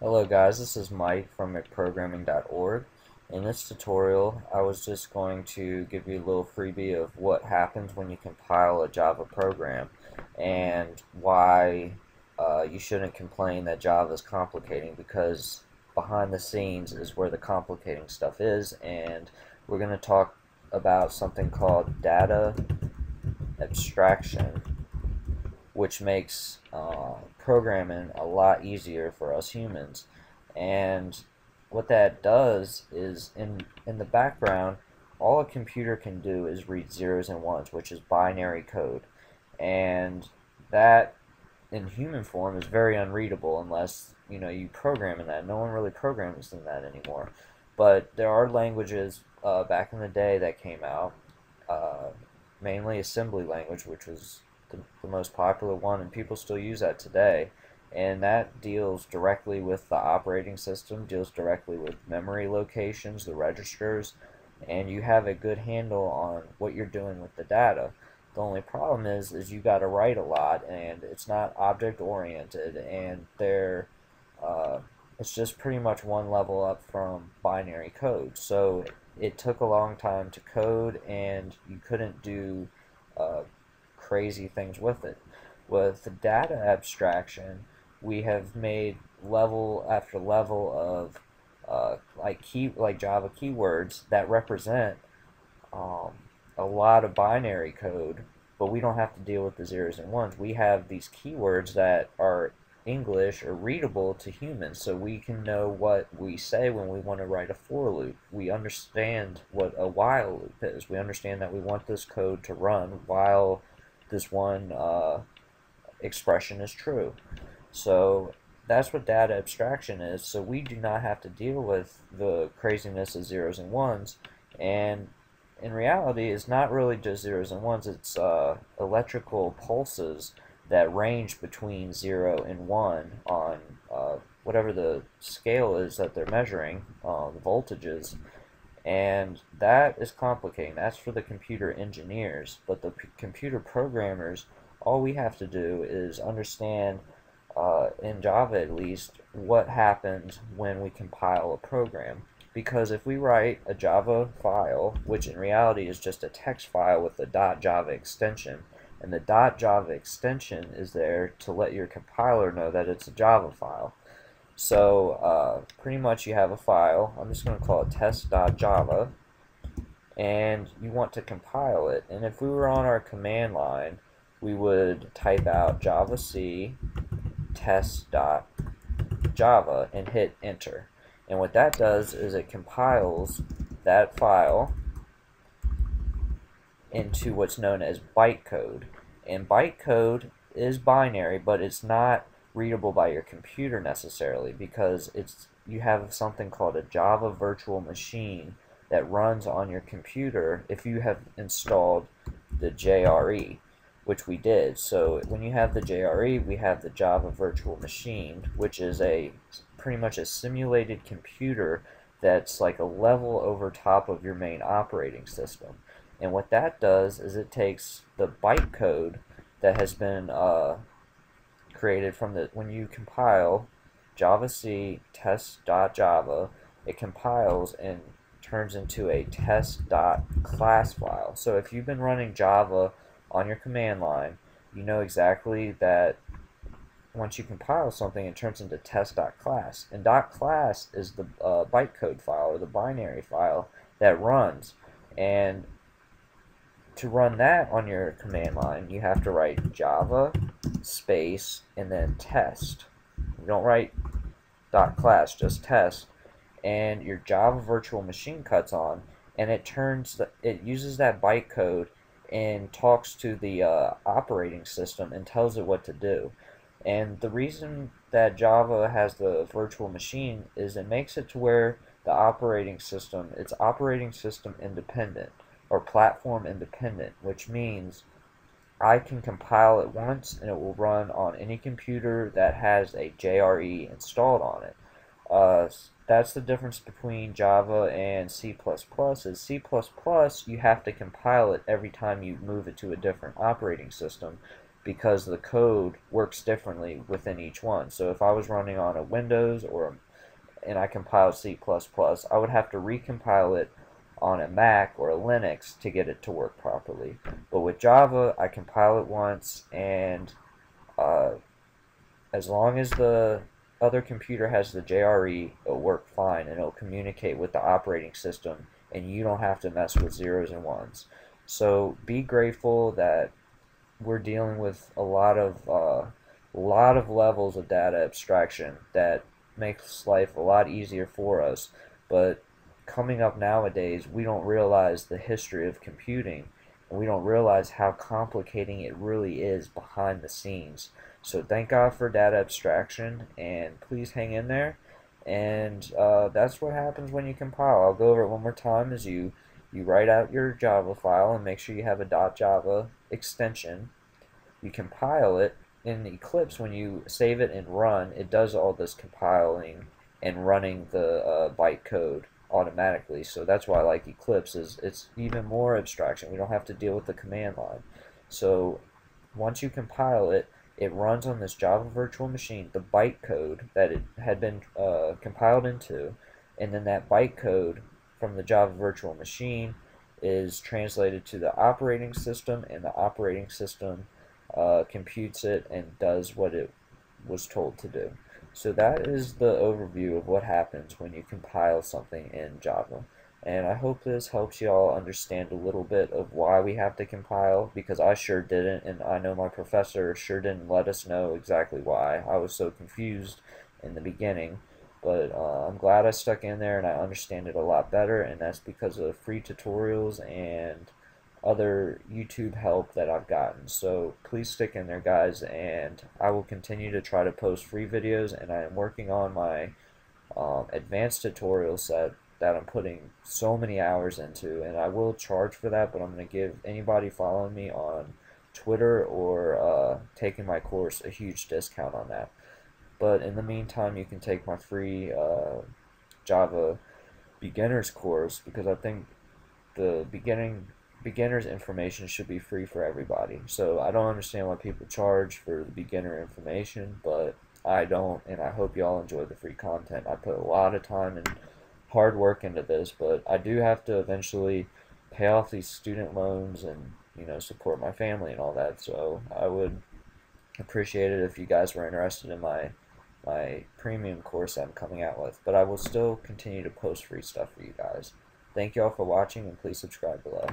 Hello guys, this is Mike from McProgramming.org. In this tutorial, I was just going to give you a little freebie of what happens when you compile a Java program and why you shouldn't complain that Java is complicating, because behind the scenes is where the complicating stuff is, and we're going to talk about something called data abstraction, which makes programming a lot easier for us humans. And what that does is, in the background, all a computer can do is read zeros and ones, which is binary code. And that, in human form, is very unreadable unless you program in that. No one really programs in that anymore. But there are languages back in the day that came out, mainly assembly language, which was the most popular one, and people still use that today. And that deals directly with the operating system, deals directly with memory locations, the registers, and you have a good handle on what you're doing with the data. The only problem is you got to write a lot, and it's not object oriented, and it's just pretty much one level up from binary code. So it took a long time to code, and you couldn't do crazy things with it. With the data abstraction, we have made level after level of like Java keywords that represent a lot of binary code, but we don't have to deal with the zeros and ones. We have these keywords that are English or readable to humans, so we can know what we say when we want to write a for loop. We understand what a while loop is. We understand that we want this code to run while this one expression is true. So that's what data abstraction is. So we do not have to deal with the craziness of zeros and ones, and in reality it's not really just zeros and ones. It's electrical pulses that range between 0 and 1 on whatever the scale is that they're measuring, the voltages. And that is complicating. That's for the computer engineers. But the computer programmers, all we have to do is understand, in Java at least, what happens when we compile a program. Because if we write a Java file, which in reality is just a text file with a .java extension, and the .java extension is there to let your compiler know that it's a Java file. So pretty much you have a file. I'm just going to call it test.java, and you want to compile it. And if we were on our command line, we would type out javac test.java and hit enter. And what that does is it compiles that file into what's known as bytecode. And bytecode is binary, but it's not readable by your computer necessarily, because you have something called a Java virtual machine that runs on your computer if you have installed the JRE, which we did. So when you have the JRE, we have the Java virtual machine, which is pretty much a simulated computer that's like a level over top of your main operating system. And what that does is it takes the bytecode that has been created from when you compile javac test.java, it compiles and turns into a test.class file. So if you've been running Java on your command line, you know exactly that once you compile something, it turns into test.class. And .class is the bytecode file, or the binary file that runs. And to run that on your command line, you have to write Java space and then test. You don't write .class, just test. And your Java virtual machine cuts on, and it uses that bytecode and talks to the operating system and tells it what to do. And the reason that Java has the virtual machine is it makes it to where the it's operating system independent, or platform independent, which means I can compile it once and it will run on any computer that has a JRE installed on it. That's the difference between Java and C++. Is C++ you have to compile it every time you move it to a different operating system, because the code works differently within each one. So if I was running on a Windows and I compiled C++, I would have to recompile it on a Mac or a Linux to get it to work properly. But with Java, I compile it once, and as long as the other computer has the JRE, it'll work fine, and it'll communicate with the operating system, and you don't have to mess with zeros and ones. So be grateful that we're dealing with a lot of levels of data abstraction that makes life a lot easier for us. But coming up nowadays, we don't realize the history of computing, and we don't realize how complicating it really is behind the scenes. So thank God for data abstraction, and please hang in there. And that's what happens when you compile. I'll go over it one more time. As you write out your Java file and make sure you have a .java extension. You compile it. In Eclipse, when you save it and run, it does all this compiling and running the bytecode automatically. So that's why I like Eclipse. It's even more abstraction. We don't have to deal with the command line. So once you compile it, it runs on this Java virtual machine, the bytecode that it had been compiled into, and then that bytecode from the Java virtual machine is translated to the operating system, and the operating system computes it and does what it was told to do. So that is the overview of what happens when you compile something in Java. And I hope this helps you all understand a little bit of why we have to compile, because I sure didn't, and I know my professor sure didn't let us know exactly why. I was so confused in the beginning, but I'm glad I stuck in there and I understand it a lot better, and that's because of free tutorials and other YouTube help that I've gotten. So please stick in there, guys, and I will continue to try to post free videos, and I am working on my advanced tutorial set that I'm putting so many hours into, and I will charge for that, but I'm going to give anybody following me on Twitter or taking my course a huge discount on that. But in the meantime, you can take my free Java beginners course, because I think the beginner's information should be free for everybody. So I don't understand why people charge for the beginner information, but I don't, and I hope y'all enjoy the free content. I put a lot of time and hard work into this, but I do have to eventually pay off these student loans and, you know, support my family and all that. So I would appreciate it if you guys were interested in my premium course I'm coming out with, but I will still continue to post free stuff for you guys. Thank you all for watching, and please subscribe below.